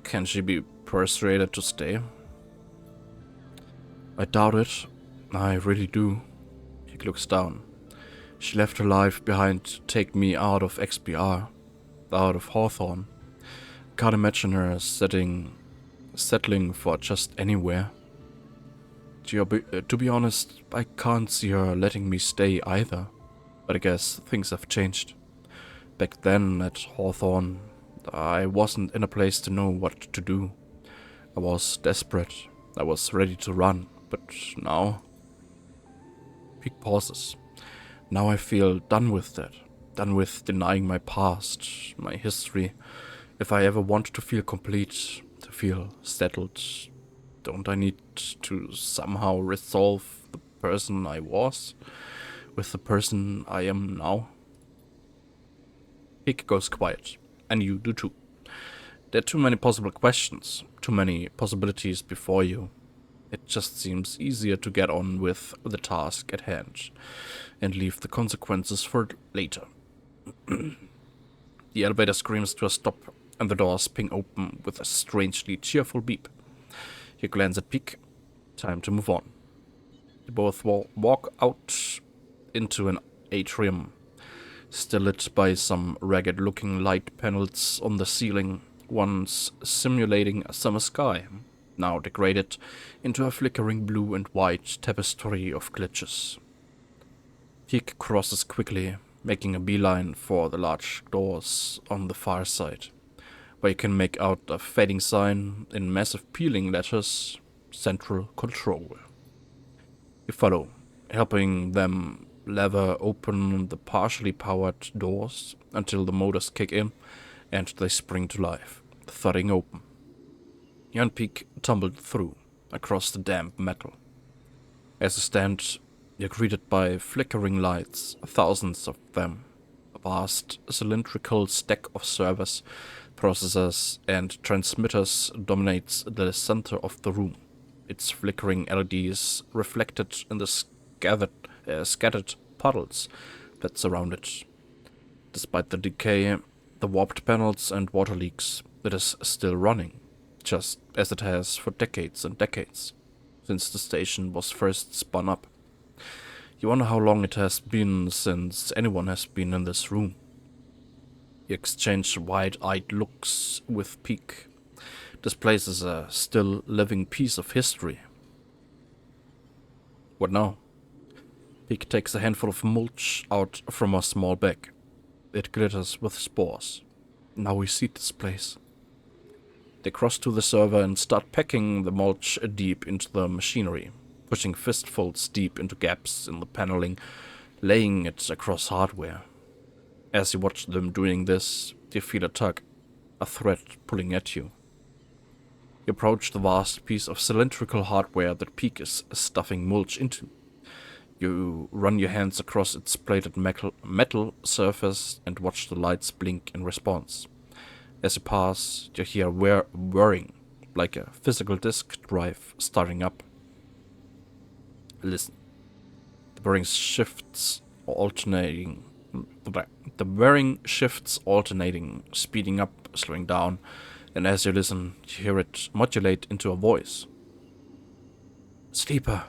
Can she be persuaded to stay? I doubt it. I really do. He looks down. She left her life behind to take me out of XBR, out of Hawthorne. Can't imagine her settling for just anywhere. To be honest, I can't see her letting me stay either. But I guess things have changed. Back then at Hawthorne, I wasn't in a place to know what to do. I was desperate. I was ready to run. But now... Pete pauses. Now I feel done with that. Done with denying my past, my history. If I ever want to feel complete, to feel settled, don't I need to somehow resolve the person I was with the person I am now? Pig goes quiet, and you do too. There are too many possible questions, too many possibilities before you. It just seems easier to get on with the task at hand and leave the consequences for later. The elevator screams to a stop, and the doors ping open with a strangely cheerful beep. You glance at Pig. Time to move on. They both walk out into an atrium, still lit by some ragged-looking light panels on the ceiling, once simulating a summer sky, now degraded into a flickering blue and white tapestry of glitches. Pig crosses quickly, making a beeline for the large doors on the far side, where you can make out a fading sign in massive peeling letters, Central Control. You follow, helping them lever open the partially powered doors until the motors kick in and they spring to life, thudding open. You and Pig tumbled through, across the damp metal. As you stand, you're greeted by flickering lights, thousands of them. A vast cylindrical stack of servers, processors, and transmitters dominates the center of the room, its flickering LEDs reflected in the scattered puddles that surround it. Despite the decay, the warped panels and water leaks, it is still running, just as it has for decades and decades, since the station was first spun up. You wonder how long it has been since anyone has been in this room. You exchange wide-eyed looks with Pig. This place is a still living piece of history. What now? Pig takes a handful of mulch out from a small bag. It glitters with spores. Now we seed this place. They cross to the server and start packing the mulch deep into the machinery, pushing fistfuls deep into gaps in the paneling, laying it across hardware. As you watch them doing this, you feel a tug, a thread pulling at you. You approach the vast piece of cylindrical hardware that Pig is stuffing mulch into. You run your hands across its plated metal surface and watch the lights blink in response. As you pass, you hear whirring, like a physical disk drive starting up. Listen. The whirring shifts alternating, speeding up, slowing down, and as you listen, you hear it modulate into a voice. Sleeper,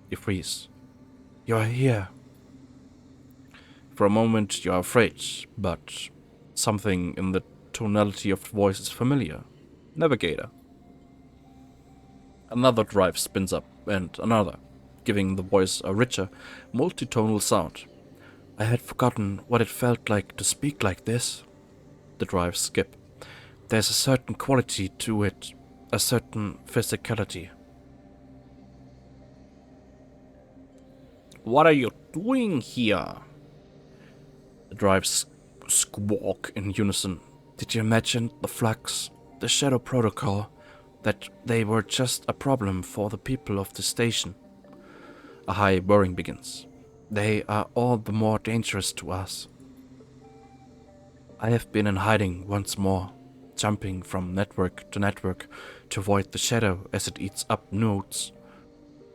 you freeze. You are here. For a moment you are afraid, but something in the tonality of the voice is familiar. Navigator. Another drive spins up, and another, giving the voice a richer, multitonal sound. I had forgotten what it felt like to speak like this. The drives skip. There's a certain quality to it, a certain physicality. What are you doing here? The drives squawk in unison. Did you imagine the flux, the shadow protocol, that they were just a problem for the people of the station? A high whirring begins. They are all the more dangerous to us. I have been in hiding once more, jumping from network to network to avoid the shadow as it eats up nodes.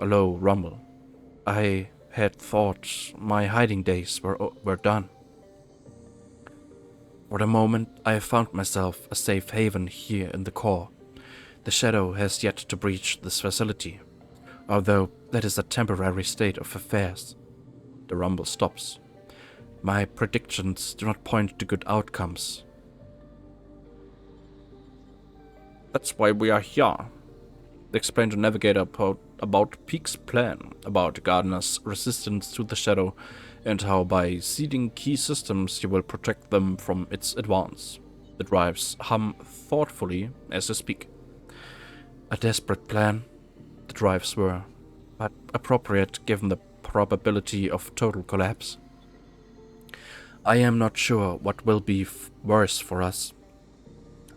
A low rumble. I had thought my hiding days were done. For the moment, I have found myself a safe haven here in the core. The shadow has yet to breach this facility, although that is a temporary state of affairs. The rumble stops. My predictions do not point to good outcomes. That's why we are here. They explain to Navigator about Peak's plan, about Gardner's resistance to the shadow, and how by seeding key systems you will protect them from its advance. The drives hum thoughtfully as they speak. A desperate plan, the drives were, but appropriate given the probability of total collapse. I am not sure what will be worse for us,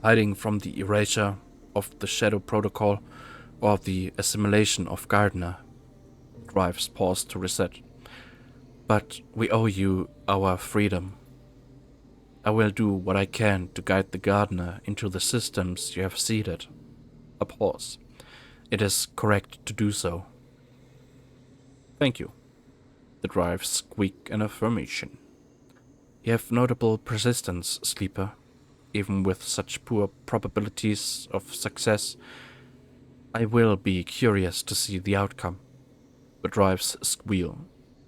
hiding from the erasure of the Shadow Protocol or the assimilation of Gardner. Drives pause to reset. But we owe you our freedom. I will do what I can to guide the Gardner into the systems you have seeded. A pause. It is correct to do so. Thank you. The drives squeak in affirmation. You have notable persistence, Sleeper. Even with such poor probabilities of success, I will be curious to see the outcome. The drives squeal,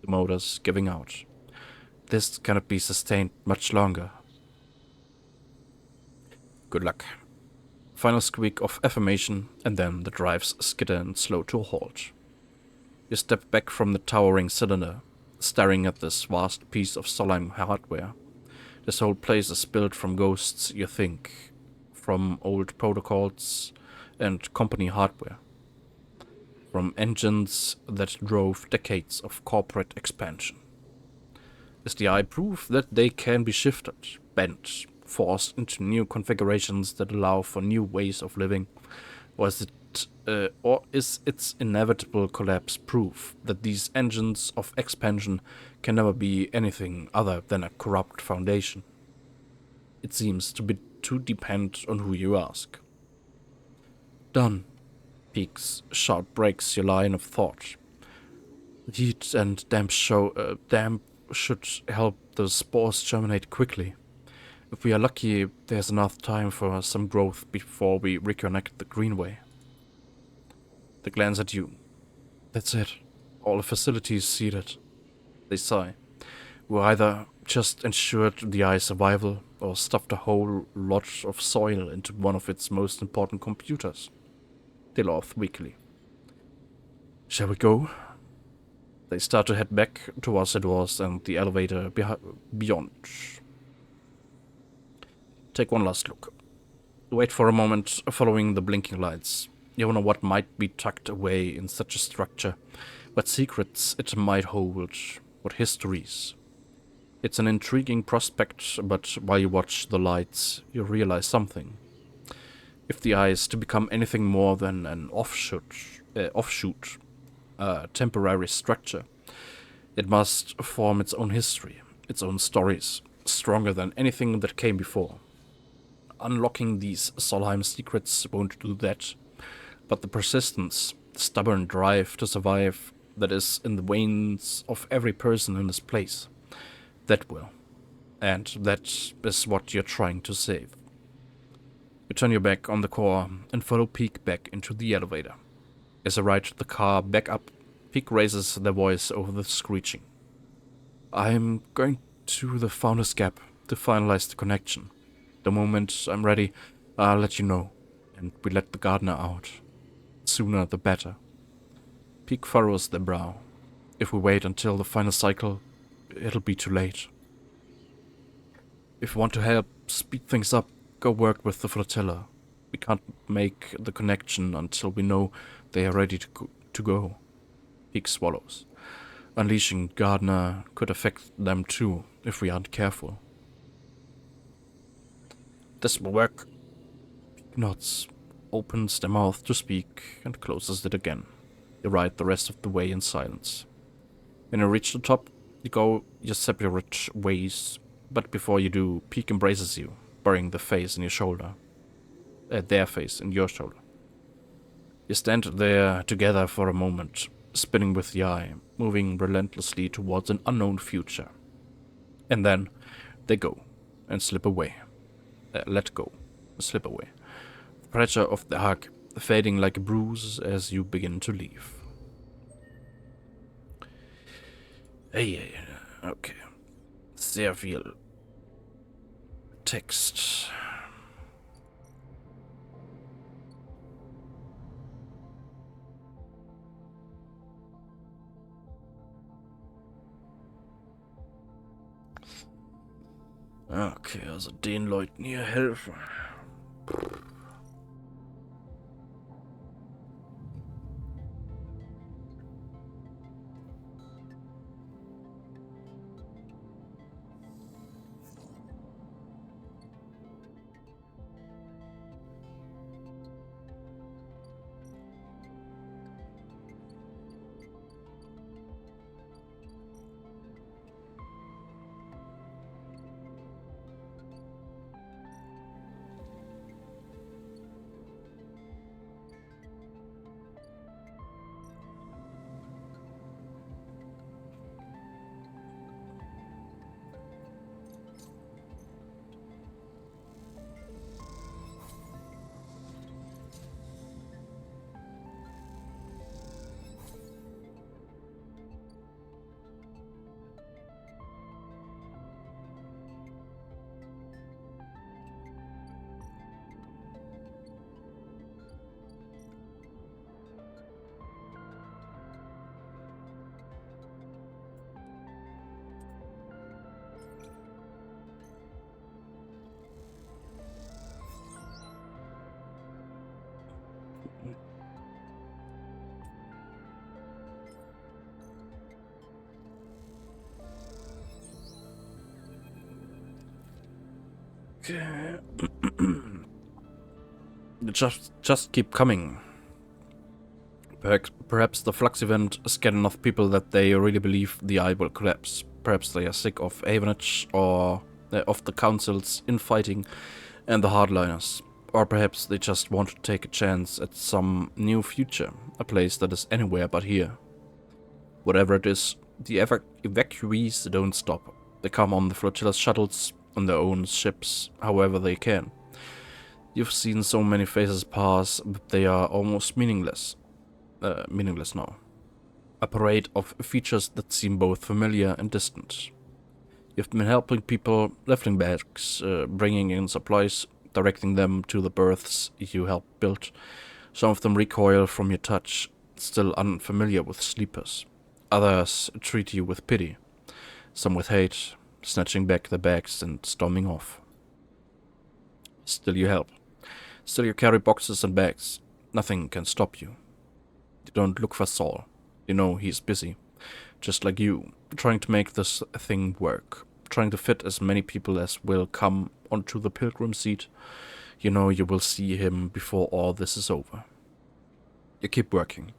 the motors giving out. This cannot be sustained much longer. Good luck. Final squeak of affirmation, and then the drives skitter and slow to a halt. You step back from the towering cylinder, staring at this vast piece of solemn hardware. This whole place is built from ghosts, you think, from old protocols and company hardware, from engines that drove decades of corporate expansion. Is the eye proof that they can be shifted, bent, forced into new configurations that allow for new ways of living, or is its inevitable collapse proof that these engines of expansion can never be anything other than a corrupt foundation? It seems to depend on who you ask. Done. Peak's shout breaks your line of thought. Heat and damp should help the spores germinate quickly. If we are lucky, there's enough time for some growth before we reconnect the Greenway. They glance at you. That's it. All the facilities seeded. They sigh. We either just ensured the eye's survival or stuffed a whole lot of soil into one of its most important computers. They laugh weakly. Shall we go? They start to head back towards the doors and the elevator beyond. Take one last look. Wait for a moment, following the blinking lights. You don't know what might be tucked away in such a structure, what secrets it might hold, what histories. It's an intriguing prospect, but while you watch the lights, you realize something. If the eye is to become anything more than an offshoot, a temporary structure, it must form its own history, its own stories, stronger than anything that came before. Unlocking these Solheim secrets won't do that, but the persistence, the stubborn drive to survive that is in the veins of every person in this place, that will. And that is what you're trying to save. You turn your back on the core and follow Peak back into the elevator. As I ride the car back up, Peak raises their voice over the screeching. I'm going to the Founder's Gap to finalize the connection. The moment I'm ready, I'll let you know, and we let the gardener out. Sooner the better. Peak furrows their brow. If we wait until the final cycle, it'll be too late. If you want to help speed things up, go work with the flotilla. We can't make the connection until we know they are ready to go. Peak swallows. Unleashing Gardner could affect them too, if we aren't careful. This will work. Peak nods, opens their mouth to speak, and closes it again. You ride the rest of the way in silence. When you reach the top, you go your separate ways, but before you do, Peak embraces you, burying the face in your shoulder. Their face in your shoulder. You stand there together for a moment, spinning with the eye, moving relentlessly towards an unknown future. And then they go and slip away. Let go, slip away. The pressure of the hug fading like a bruise as you begin to leave. Hey, okay. Sehr viel Text. Okay, also den Leuten hier helfen. Just keep coming. Perhaps the flux event scared enough people that they really believe the eye will collapse. Perhaps they are sick of Avenage or of the council's infighting and the hardliners. Or perhaps they just want to take a chance at some new future, a place that is anywhere but here. Whatever it is, the evacuees don't stop. They come on the flotilla shuttles, on their own ships, however they can. You've seen so many faces pass, but they are almost meaningless. Meaningless now. A parade of features that seem both familiar and distant. You've been helping people, lifting bags, bringing in supplies, directing them to the berths you helped build. Some of them recoil from your touch, still unfamiliar with sleepers. Others treat you with pity, some with hate, snatching back their bags and storming off. Still you help. Still you carry boxes and bags. Nothing can stop you. You don't look for Saul. You know he's busy, just like you, trying to make this thing work, trying to fit as many people as will come onto the pilgrim seat. You know you will see him before all this is over. You keep working,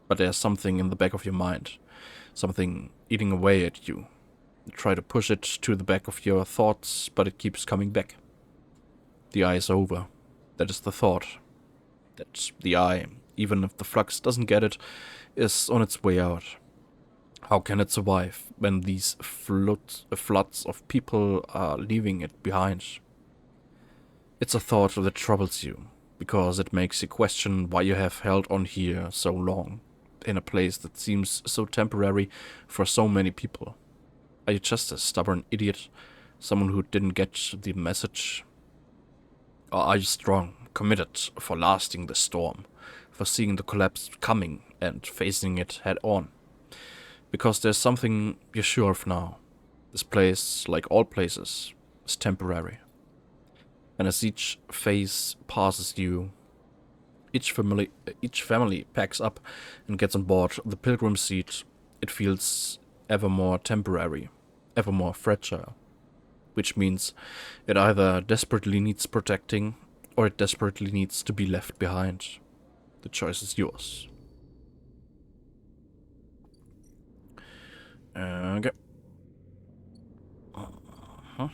but there's something in the back of your mind, something eating away at you. You try to push it to the back of your thoughts, but it keeps coming back. The eye is over. That is the thought. That the eye, even if the flux doesn't get it, is on its way out. How can it survive when these floods of people are leaving it behind? It's a thought that troubles you, because it makes you question why you have held on here so long, in a place that seems so temporary for so many people. Are you just a stubborn idiot, someone who didn't get the message? Or are you strong, committed, for lasting the storm, for seeing the collapse coming and facing it head on? Because there's something you're sure of now. This place, like all places, is temporary. And as each phase passes you, each family packs up and gets on board the pilgrim seat, it feels ever more temporary, ever more fragile. Which means it either desperately needs protecting, or it desperately needs to be left behind. The choice is yours. Okay. Uh-huh.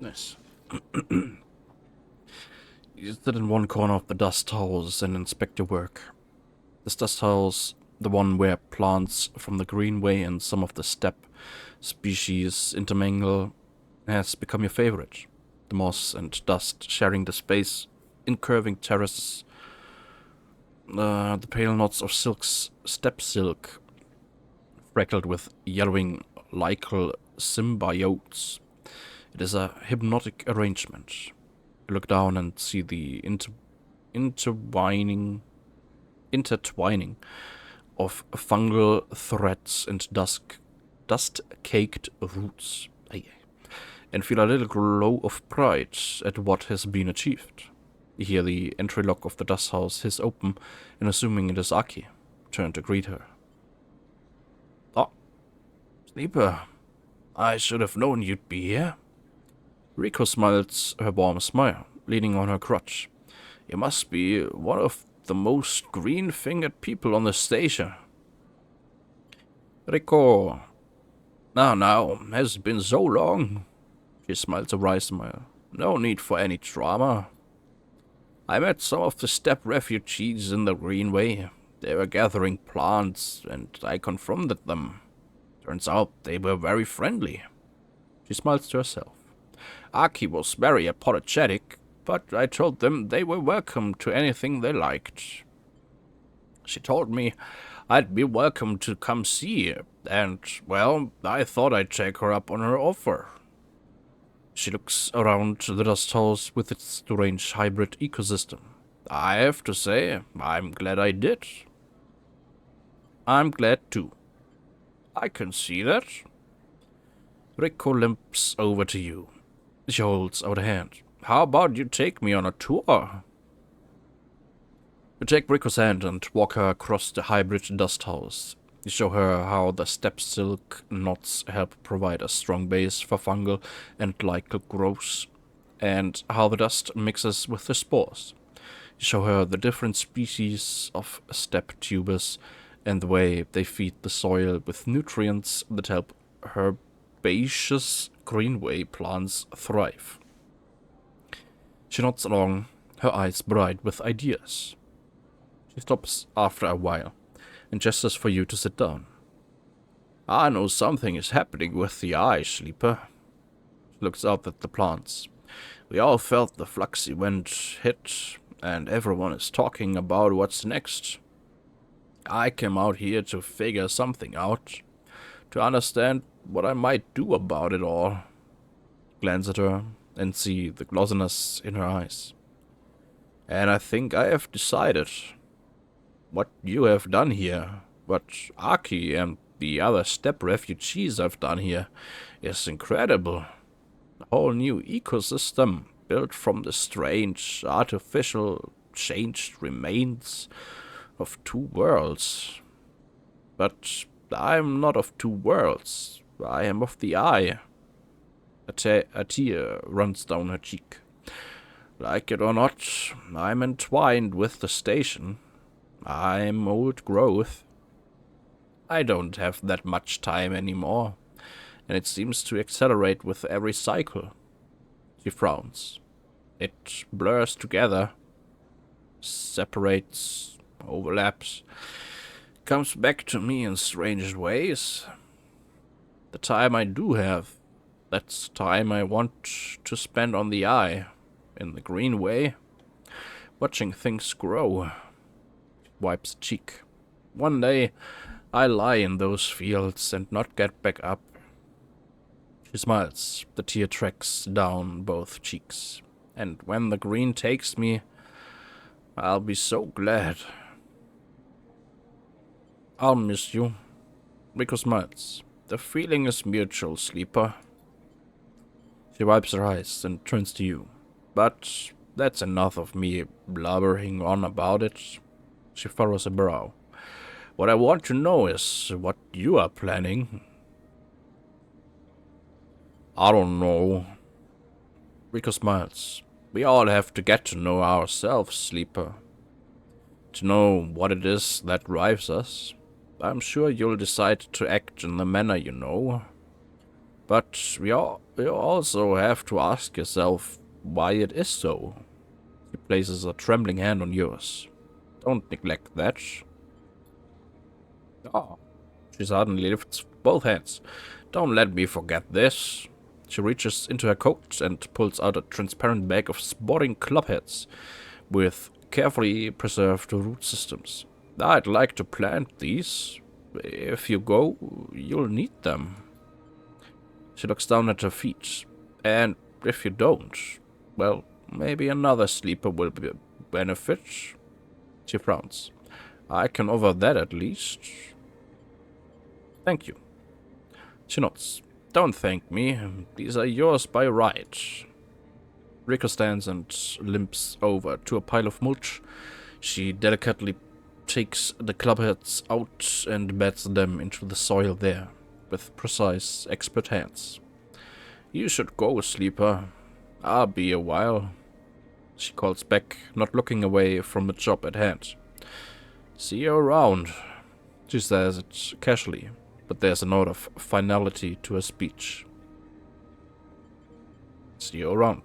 Nice. You sit in one corner of the dust house and inspect your work. This dust house, the one where plants from the greenway and some of the steppe species intermingle, has become your favorite. The moss and dust sharing the space in curving terraces. The pale knots of steppe silk, freckled with yellowing lichel symbiotes. It is a hypnotic arrangement. You look down and see the intertwining of fungal threads and dust-caked roots, and feel a little glow of pride at what has been achieved. You hear the entry lock of the dust house hiss open, and assuming it is Aki, turn to greet her. "Oh, Sleeper, I should have known you'd be here." Rico smiles her warm smile, leaning on her crutch. "You must be one of the most green-fingered people on the station." "Rico, now, has it been so long?" She smiles a wry smile. "No need for any drama. I met some of the steppe refugees in the Greenway. They were gathering plants, and I confronted them. Turns out they were very friendly." She smiles to herself. "Aki was very apologetic, but I told them they were welcome to anything they liked. She told me I'd be welcome to come see her, and, well, I thought I'd take her up on her offer." She looks around the dust house with its strange hybrid ecosystem. "I have to say, I'm glad I did." "I'm glad too." I can see that. Rico limps over to you. She holds out a hand. How about you take me on a tour? You take Rico's hand and walk her across the hybrid dust house. You show her how the step silk knots help provide a strong base for fungal and glycal growth, and how the dust mixes with the spores. You show her the different species of step tubers and the way they feed the soil with nutrients that help herbaceous greenway plants thrive. She nods along, her eyes bright with ideas. She stops after a while and gestures for you to sit down. I know something is happening with the eye, Sleeper. She looks up at the plants. We all felt the fluxy wind hit, and everyone is talking about what's next. I came out here to figure something out, to understand what I might do about it all. Glance at her and see the glossiness in her eyes. And I think I have decided. What you have done here, what Aki and the other steppe refugees have done here, is incredible. A whole new ecosystem built from the strange, artificial, changed remains of two worlds. But I'm not of two worlds. I am of the eye. A tear runs down her cheek. Like it or not, I'm entwined with the station. I'm old growth. I don't have that much time anymore, and it seems to accelerate with every cycle. She frowns. It blurs together, separates, overlaps, comes back to me in strange ways. The time I do have, that's time I want to spend on the eye, in the green way, watching things grow. Wipes a cheek. One day, I'll lie in those fields and not get back up. She smiles. The tear tracks down both cheeks. And when the green takes me, I'll be so glad. I'll miss you. Rico smiles. The feeling is mutual, Sleeper. She wipes her eyes and turns to you. But that's enough of me blubbering on about it. She furrows a brow. What I want to know is what you are planning. I don't know. Rico smiles. We all have to get to know ourselves, Sleeper. To know what it is that drives us. I'm sure you'll decide to act in the manner you know. But you also have to ask yourself why it is so. He places a trembling hand on yours. Don't neglect that. Oh. She suddenly lifts both hands. Don't let me forget this. She reaches into her coat and pulls out a transparent bag of sporting club heads with carefully preserved root systems. I'd like to plant these. If you go, you'll need them. She looks down at her feet. And if you don't, well, maybe another sleeper will benefit. She frowns. I can offer that at least. Thank you. She nods. Don't thank me. These are yours by right. Rico stands and limps over to a pile of mulch. She delicately takes the club heads out and beds them into the soil there, with precise, expert hands. You should go, Sleeper. I'll be a while. She calls back, not looking away from the job at hand. See you around. She says it casually, but there's a note of finality to her speech. See you around.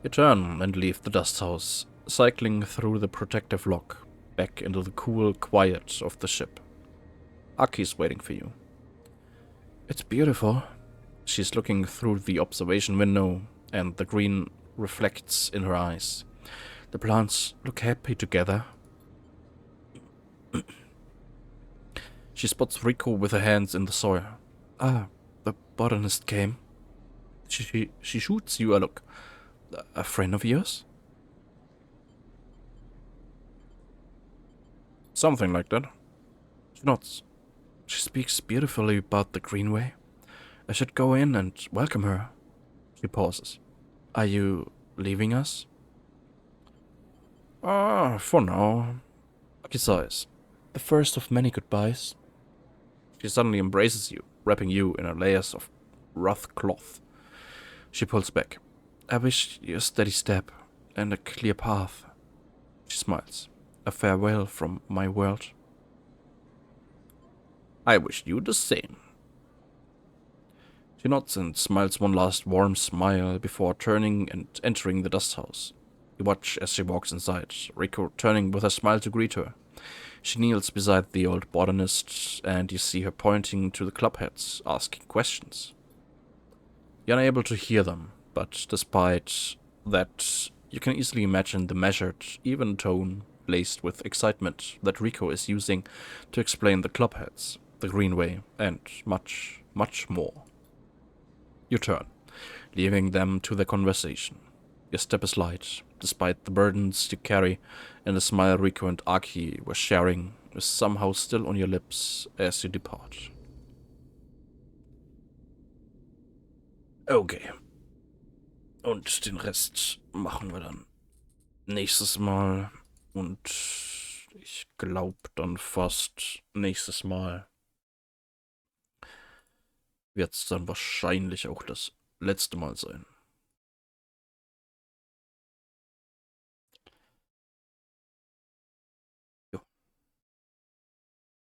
You turn and leave the dust house, cycling through the protective lock, back into the cool quiet of the ship. Aki's waiting for you. It's beautiful. She's looking through the observation window, and the green reflects in her eyes. The plants look happy together. She spots Rico with her hands in the soil. Ah, the botanist came. She shoots you a look. A friend of yours? Something like that. She nods. She speaks beautifully about the Greenway. I should go in and welcome her. She pauses. Are you leaving us? For now. He sighs. The first of many goodbyes. She suddenly embraces you, wrapping you in her layers of rough cloth. She pulls back. I wish you a steady step and a clear path. She smiles. A farewell from my world. I wish you the same. She nods and smiles one last warm smile before turning and entering the dust house. You watch as she walks inside, Rico turning with a smile to greet her. She kneels beside the old botanist, and you see her pointing to the club heads, asking questions. You're unable to hear them, but despite that, you can easily imagine the measured, even tone laced with excitement that Rico is using to explain the club heads, the Greenway, and much, much more. You turn, leaving them to their conversation. Your step is light, despite the burdens you carry, and the smile Rico and Aki were sharing is somehow still on your lips as you depart. Okay. Und den Rest machen wir dann nächstes Mal. Und ich glaube dann fast nächstes Mal wird es dann wahrscheinlich auch das letzte Mal sein.